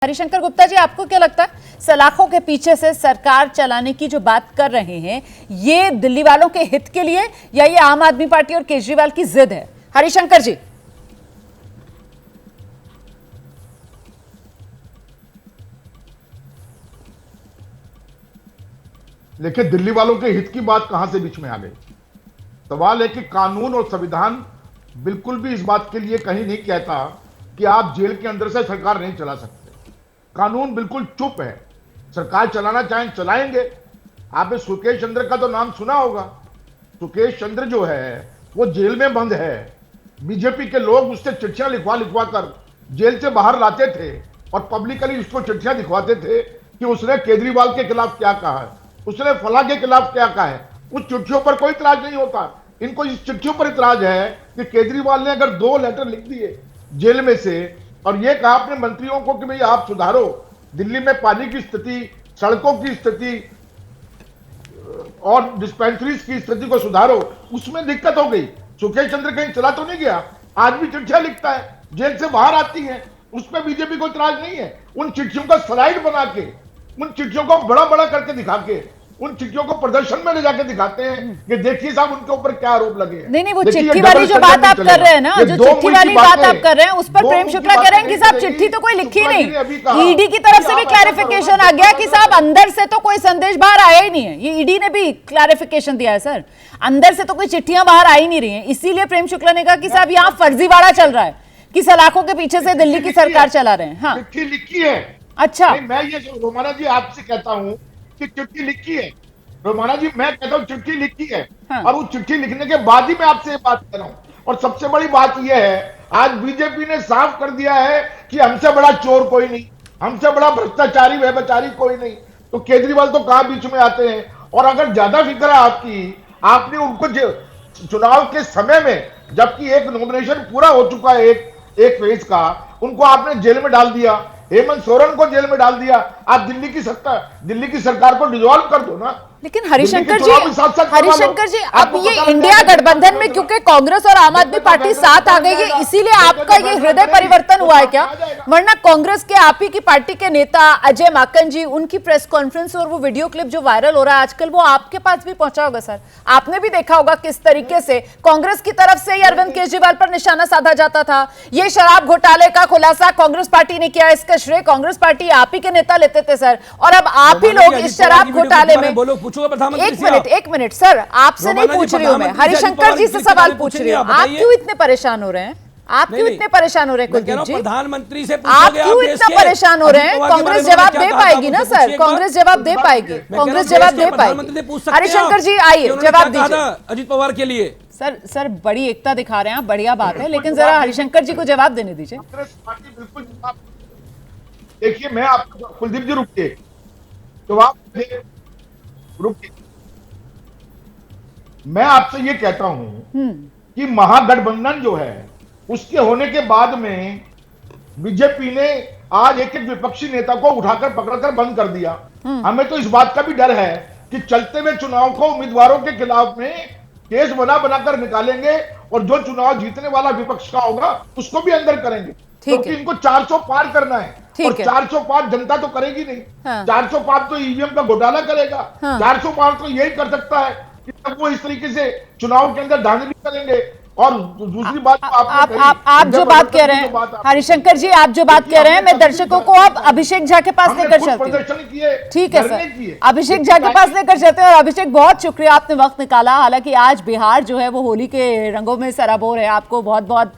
हरिशंकर गुप्ता जी, आपको क्या लगता है सलाखों के पीछे से सरकार चलाने की जो बात कर रहे हैं, ये दिल्ली वालों के हित के लिए या ये आम आदमी पार्टी और केजरीवाल की जिद है? हरिशंकर जी। देखिए, दिल्ली वालों के हित की बात कहां से बीच में आ गई? सवाल है कि कानून और संविधान बिल्कुल भी इस बात के लिए कहीं नहीं कहता कि आप जेल के अंदर से सरकार नहीं चला सकते। कानून बिल्कुल चुप है। सरकार चलाना चाहें चलाएंगे। आपने सुकेश चंद्र का तो नाम सुना होगा। सुकेश चंद्र जो है वो जेल में बंद है। बीजेपी के लोग उससे चिट्ठियां लिखवा लिखवा कर जेल से बाहर लाते थे और पब्लिकली उसको चिट्ठियां दिखवाते थे कि उसने केजरीवाल के खिलाफ क्या कहा है, उसने फला के खिलाफ क्या कहा है। उस चिट्ठियों पर कोई इतराज नहीं होता। इनको इस चिट्ठियों पर इतराज है कि केजरीवाल ने अगर 2 लेटर लिख दिए जेल में से और यह कहा अपने मंत्रियों को कि भाई आप सुधारो, दिल्ली में पानी की स्थिति, सड़कों की स्थिति और डिस्पेंसरीज की स्थिति को सुधारो, उसमें दिक्कत हो गई। सुकेश चंद्र कहीं चला तो नहीं गया, आज भी चिट्ठियां लिखता है, जेल से बाहर आती हैं, उस पर बीजेपी को इतराज नहीं है। उन चिट्ठियों का स्लाइड बना के, उन चिट्ठियों को बड़ा बड़ा करके दिखा के, उन चिट्ठियों को प्रदर्शन में ले जाके दिखाते हैं कि देखिए साहब उनके ऊपर क्या आरोप लगे हैं। नहीं, वो चिट्ठी वाली जो बात आप कर रहे हैं ना, जो चिट्ठी वाली बात आप कर रहे हैं, उस पर प्रेम शुक्ला कह रहे हैं कि साहब चिट्ठी तो कोई लिखी नहीं। ईडी की तरफ से भी क्लैरिफिकेशन आ गया कि साहब अंदर से तो कोई संदेश बाहर आया ही नहीं है। ये ईडी ने भी क्लैरिफिकेशन दिया है सर, अंदर से तो कोई चिट्ठियां बाहर आ ही नहीं रही है। इसीलिए प्रेम शुक्ला ने कहा कि साहब यहाँ फर्जीवाड़ा चल रहा है कि सलाखों के पीछे से दिल्ली की सरकार चला रहे हैं। हाँ, चिट्ठी लिखी है। अच्छा, मैं ये रोमाना जी आपसे कहता हूं कि चिट्ठी लिखी है। रोमाना जी, मैं कहता हूं चिट्ठी लिखी है। हाँ। और वो चिट्ठी लिखने के बाद ही मैं आपसे ये बात कर रहा हूं। और सबसे बड़ी बात यह है, आज बीजेपी ने साफ कर दिया है कि हमसे बड़ा चोर कोई नहीं, हमसे बड़ा भ्रष्टाचारी व्यभिचारी कोई नहीं। तो केजरीवाल तो कहां बीच में आते हैं। और अगर ज्यादा फिक्र है आपकी, आपने उनको चुनाव के समय में, जबकि एक नॉमिनेशन पूरा हो चुका है एक फेज का, उनको आपने जेल में डाल दिया, हेमंत सोरेन को जेल में डाल दिया। आप दिल्ली की सरकार को डिसॉल्व कर दो ना। लेकिन हरिशंकर जी, अब ये इंडिया गठबंधन में क्योंकि कांग्रेस और आम आदमी पार्टी साथ आ गई है, इसीलिए आपका ये हृदय परिवर्तन हुआ है क्या? वरना कांग्रेस के आप ही की पार्टी के नेता अजय माकन जी, उनकी प्रेस कॉन्फ्रेंस और वो वीडियो क्लिप जो वायरल हो रहा है आजकल, वो आपके पास भी पहुंचा होगा सर। आपने भी देखा होगा किस तरीके से कांग्रेस की तरफ से अरविंद केजरीवाल पर निशाना साधा जाता था। ये शराब घोटाले का खुलासा कांग्रेस पार्टी ने किया, इसका श्रेय कांग्रेस पार्टी आप ही के नेता लेते थे सर। और अब आप ही लोग इस शराब घोटाले में, एक मिनट सर, आपसे नहीं पूछ रही हूं मैं, हरिशंकर जी से सवाल पूछ रही हूं। आप क्यों इतने परेशान हो रहे हैं? आप क्यों इतने परेशान हो रहे हैं कुलदीप जी? प्रधानमंत्री से आप क्यों इतना परेशान हो रहे हैं? कांग्रेस जवाब दे पाएगी ना सर, कांग्रेस जवाब दे पाएगी, कांग्रेस जवाब दे पाएगी। हरिशंकर जी आइए, जवाब दीजिए अजित पवार के लिए। सर बड़ी एकता दिखा रहे हैं आप, बढ़िया बात है, लेकिन जरा हरिशंकर जी को जवाब देने दीजिए। देखिए, मैं आपको, कुलदीप जी रुकिए, जवाब रुकिए। मैं आपसे ये कहता हूं कि महागठबंधन जो है उसके होने के बाद में बीजेपी ने आज एक एक विपक्षी नेता को उठाकर पकड़कर बंद कर दिया। हमें तो इस बात का भी डर है कि चलते हुए चुनाव को उम्मीदवारों के खिलाफ में केस बनाकर निकालेंगे और जो चुनाव जीतने वाला विपक्ष का होगा उसको भी अंदर करेंगे, क्योंकि इनको 400 पार करना है। और 400 पार जनता तो करेगी नहीं। हाँ। 400 पार तो ईवीएम का घोटाला करेगा। हाँ। 400 पार तो यही कर सकता है कि वो इस तरीके से चुनाव के अंदर धांधली करेंगे। और दूसरी बात, आप जो बात कह रहे हैं हरिशंकर जी, आप जो बात कह रहे हैं, मैं दर्शकों को आप अभिषेक झा के पास लेकर चलती हूं। ठीक है सर, अभिषेक झा के पास लेकर चलते हैं। और अभिषेक, बहुत शुक्रिया, आपने वक्त निकाला। हालांकि आज बिहार जो है वो होली के रंगों में सराबोर है। आपको बहुत बहुत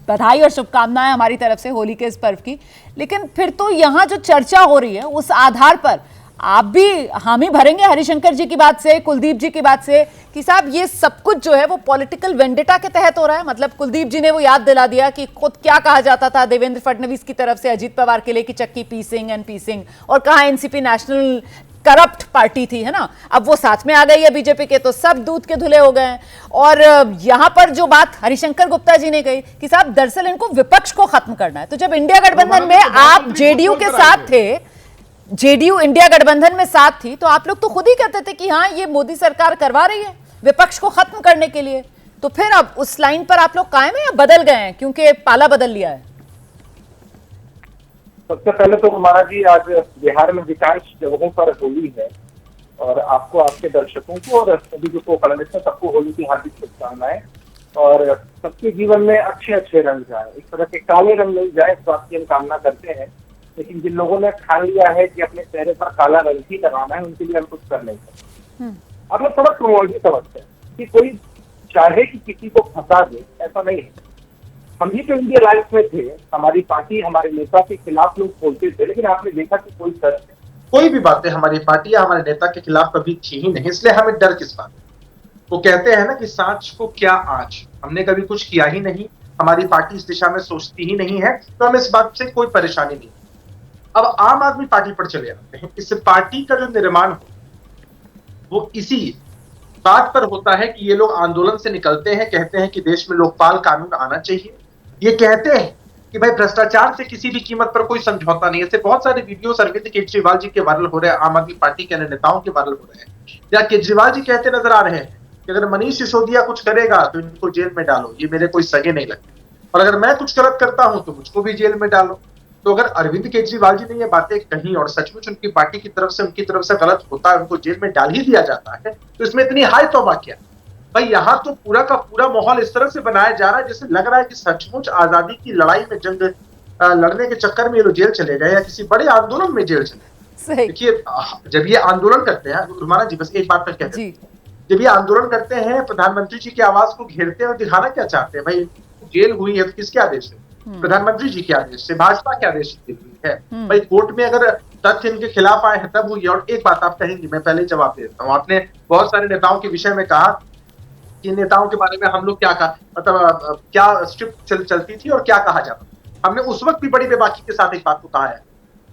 बधाई और शुभकामनाएं हमारी तरफ से होली के इस पर्व की। लेकिन फिर तो यहाँ जो चर्चा हो रही है उस आधार पर आप भी हामी भरेंगे हरिशंकर जी की बात से, कुलदीप जी की बात से, कि साहब ये सब कुछ जो है वो पॉलिटिकल वेंडेटा के तहत हो रहा है। मतलब कुलदीप जी ने वो याद दिला दिया कि खुद क्या कहा जाता था देवेंद्र फडणवीस की तरफ से अजीत पवार के लिए कि चक्की पीसिंग एंड पीसिंग, और कहा एनसीपी नेशनल करप्ट पार्टी थी, है ना। अब वो साथ में आ गई है बीजेपी के, तो सब दूध के धुले हो गए हैं। और यहां पर जो बात हरिशंकर गुप्ता जी ने कही कि साहब दरअसल इनको विपक्ष को खत्म करना है। तो जब इंडिया गठबंधन में आप जेडीयू के साथ थे, जेडीयू इंडिया गठबंधन में साथ थी, तो आप लोग तो खुद ही कहते थे कि हाँ ये मोदी सरकार करवा रही है विपक्ष को खत्म करने के लिए। तो फिर अब उस लाइन पर आप लोग कायम है या बदल गए हैं क्योंकि पाला बदल लिया है? सबसे पहले तो महाराज जी, आज बिहार में अधिकांश जगहों पर होली है और आपको, आपके दर्शकों को और सभी जो को पैनलिस्ट हैं सबको होली की हार्दिक शुभकामनाएं। और सबके जीवन में अच्छे अच्छे रंग जाए, इस तरह के काले रंग नहीं जाए, इस बात की हम कामना करते हैं। लेकिन जिन लोगों ने ठान लिया है कि अपने चेहरे पर काला रंग ही लगाना है, उनके लिए हम कुछ कर नहीं सकते। अब लोग थोड़ा क्रोमोलॉजी समझते हैं कि कोई चाहे कि किसी को फंसा दे, ऐसा नहीं है। हम भी तो इंडिया लाइफ में थे, हमारी पार्टी हमारे नेता के खिलाफ लोग बोलते थे, लेकिन आपने देखा कि कोई सच नहीं, कोई भी बातें हमारी पार्टी या हमारे नेता के खिलाफ कभी थी ही नहीं, इसलिए हमें डर किस बात। वो कहते हैं ना कि सांच को क्या आंच, हमने कभी कुछ किया ही नहीं, हमारी पार्टी इस दिशा में सोचती ही नहीं है, तो हमें इस बात से कोई परेशानी नहीं। अब आम आदमी पार्टी पर चले आते हैं। इस पार्टी का जो निर्माण हो वो इसी बात पर होता है कि ये लोग आंदोलन से निकलते हैं, कहते हैं कि देश में लोकपाल कानून आना चाहिए। ये कहते हैं कि भाई भ्रष्टाचार से किसी भी कीमत पर कोई समझौता नहीं है। ऐसे बहुत सारे वीडियो अरविंद केजरीवाल जी के वायरल हो रहे हैं, आम आदमी पार्टी के अन्य नेताओं के वायरल हो रहे हैं, या केजरीवाल जी कहते नजर आ रहे हैं कि अगर मनीष सिसोदिया कुछ करेगा तो इनको जेल में डालो, ये मेरे कोई सगे नहीं लगते, और अगर मैं कुछ गलत करता हूं तो मुझको भी जेल में डालो। तो अगर अरविंद केजरीवाल जी ने ये बातें कही और सचमुच उनकी पार्टी की तरफ से, उनकी तरफ से गलत होता है, उनको जेल में डाल ही दिया जाता है, तो इसमें इतनी हाई तौबा क्या? भाई यहाँ तो पूरा का पूरा माहौल इस तरह से बनाया जा रहा है जैसे लग रहा है कि सचमुच आजादी की लड़ाई में, जंग लड़ने के चक्कर में ये लोग जेल चले गए या किसी बड़े आंदोलन में जेल चले। देखिए, जब ये आंदोलन करते हैं, रुमाना जी बस एक बात पर कहते हैं, जब ये आंदोलन करते हैं, प्रधानमंत्री जी के आवास को घेरते हैं और दिखाना क्या चाहते हैं? भाई जेल हुई है तो किसके आदेश से? प्रधानमंत्री जी के आदेश से, भाजपा के आदेश से हुई है। भाई कोर्ट में अगर तथ्य इनके खिलाफ आए हैं तब हुई है। और एक बात आप कहेंगे, मैं पहले जवाब दे देता हूँ। आपने बहुत सारे नेताओं के विषय में कहा कि नेताओं के बारे में हम लोग क्या कहा, मतलब क्या स्क्रिप्ट चलती थी और क्या कहा जाता। हमने उस वक्त भी बड़ी बेबाकी के साथ एक बात को कहा है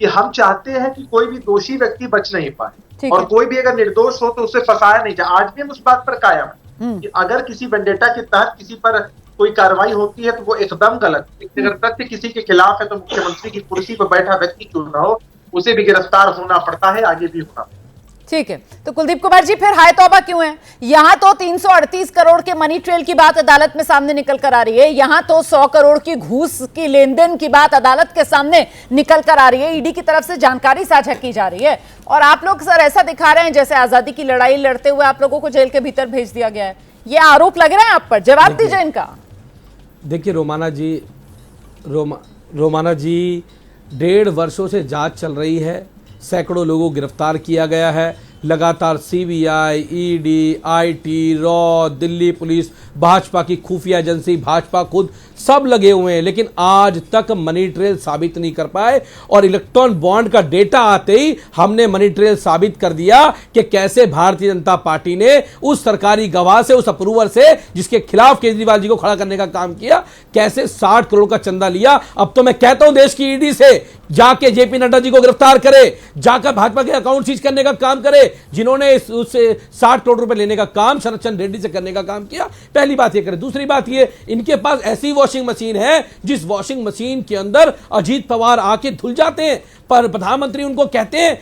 कि हम चाहते हैं कि कोई भी दोषी व्यक्ति बच नहीं पाए, और कोई भी अगर निर्दोष हो तो उसे फंसाया नहीं जाए। आज भी हम उस बात पर कायम है कि अगर किसी वेंडेटा के तहत किसी पर कोई कार्रवाई होती है तो वो एकदम गलत। अगर तथ्य किसी के खिलाफ है तो मुख्यमंत्री की कुर्सी पर बैठा व्यक्ति क्यों ना हो, उसे भी गिरफ्तार होना पड़ता है, आगे भी होना पड़ता है। ठीक है, तो कुलदीप कुमार जी, फिर हाय तौबा क्यों है? यहां तो 338 करोड़ के मनी ट्रेल की बात अदालत में सामने निकल कर आ रही है, यहां तो 100 करोड़ की घूस की लेन देन की बात अदालत के सामने निकल कर आ रही है, ईडी की तरफ से जानकारी साझा की जा रही है, और आप लोग सर ऐसा दिखा रहे हैं जैसे आजादी की लड़ाई लड़ते हुए आप लोगों को जेल के भीतर भेज दिया गया है। ये आरोप लग रहा है आप पर, जवाब दीजिए इनका। देखिए रोमाना जी 1.5 वर्षों से जांच चल रही है, सैकड़ों लोगों को गिरफ्तार किया गया है, लगातार CBI, ED, IT, raw, Delhi police, Bhajpa की खुफिया एजेंसी, भाजपा खुद सब लगे हुए हैं, लेकिन आज तक मनी ट्रेल साबित नहीं कर पाए। और इलेक्ट्रॉन बॉन्ड का डेटा आते ही हमने मनी ट्रेल साबित कर दिया कि कैसे भारतीय जनता पार्टी ने उस सरकारी गवाह से, उस अप्रूवर से जिसके खिलाफ केजरीवाल जी को खड़ा करने का काम किया, कैसे 60 करोड़ का चंदा लिया। अब तो मैं कहता हूं देश की ईडी से जाके जेपी नड्डा जी को गिरफ्तार करे, जाकर भाजपा के अकाउंट सीज करने का काम करे, जिन्होंने उससे 60 करोड़ रुपए लेने का काम शरद चंद्र रेड्डी से करने का काम किया। पहली बात ये करें। दूसरी बात ये, इनके पास ऐसी वॉशिंग मशीन है जिस वॉशिंग मशीन के अंदर अजीत पवार आके धुल जाते हैं, पर प्रधानमंत्री उनको कहते हैं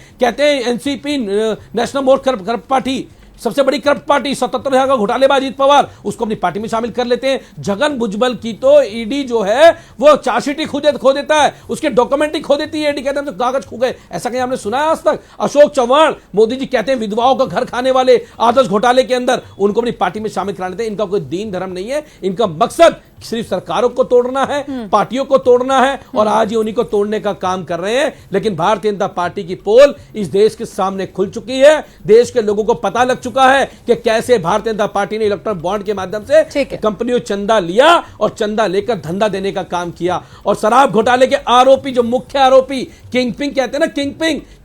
NCP, national most corrupt party, सबसे बड़ी करप्ट पार्टी, 77,000 का घोटालेबाज अजीत पवार, उसको अपनी पार्टी में शामिल कर लेते हैं। जगन भुजबल की तो ईडी जो है वो चार्जशीट ही खो देता है, उसके डॉक्यूमेंट ही खो देती है ईडी, कहते हैं तो कागज खो गए। ऐसा कहीं आपने सुना है आज तक? अशोक चव्हाण, मोदी जी कहते हैं विधवाओं का घर खाने वाले आदर्श घोटाले के अंदर, उनको अपनी पार्टी में शामिल करा लेते हैं। इनका कोई दीन धर्म नहीं है, इनका मकसद सिर्फ सरकारों को तोड़ना है, पार्टियों को तोड़ना है, और आज ये उन्हीं को तोड़ने का काम कर रहे हैं। लेकिन भारतीय जनता पार्टी की पोल इस देश के सामने खुल चुकी है, देश के लोगों को पता लग चुका है कि कैसे भारतीय जनता पार्टी ने इलेक्ट्रॉन बॉन्ड के माध्यम से कंपनियों चंदा लिया और चंदा लेकर धंधा देने का काम किया। और शराब घोटाले के आरोपी, जो मुख्य आरोपी किंगपिन कहते हैं ना,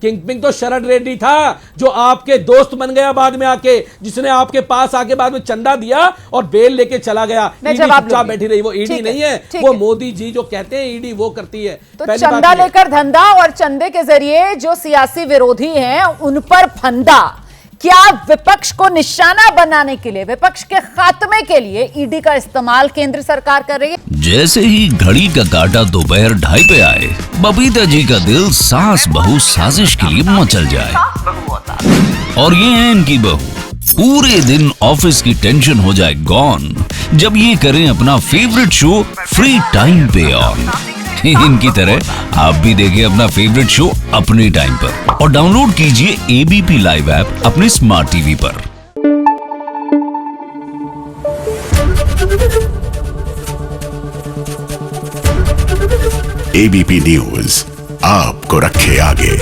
किंगपिन तो शरद रेड्डी था, जो आपके दोस्त बन गया बाद में आके, जिसने आपके पास आके बाद में चंदा दिया और बेल लेके चला गया। बैठी रही, वो ईडी नहीं है, वो मोदी जी जो कहते हैं ईडी वो करती है। तो चंदा लेकर धंधा और चंदे के जरिए जो सियासी विरोधी हैं उन पर फंदा, क्या विपक्ष को निशाना बनाने के लिए, विपक्ष के खात्मे के लिए ईडी का इस्तेमाल केंद्र सरकार कर रही है? जैसे ही घड़ी का काटा दोपहर 2:30 पे आए, बबीता जी का दिल सास बहू साजिश के लिए मचल जाए। और ये है इनकी बहू, पूरे दिन ऑफिस की टेंशन हो जाए गॉन जब ये करें अपना फेवरेट शो फ्री टाइम पे ऑन। इनकी तरह आप भी देखिए अपना फेवरेट शो अपने टाइम पर और डाउनलोड कीजिए एबीपी लाइव ऐप अपने स्मार्ट टीवी पर। एबीपी न्यूज आपको रखे आगे।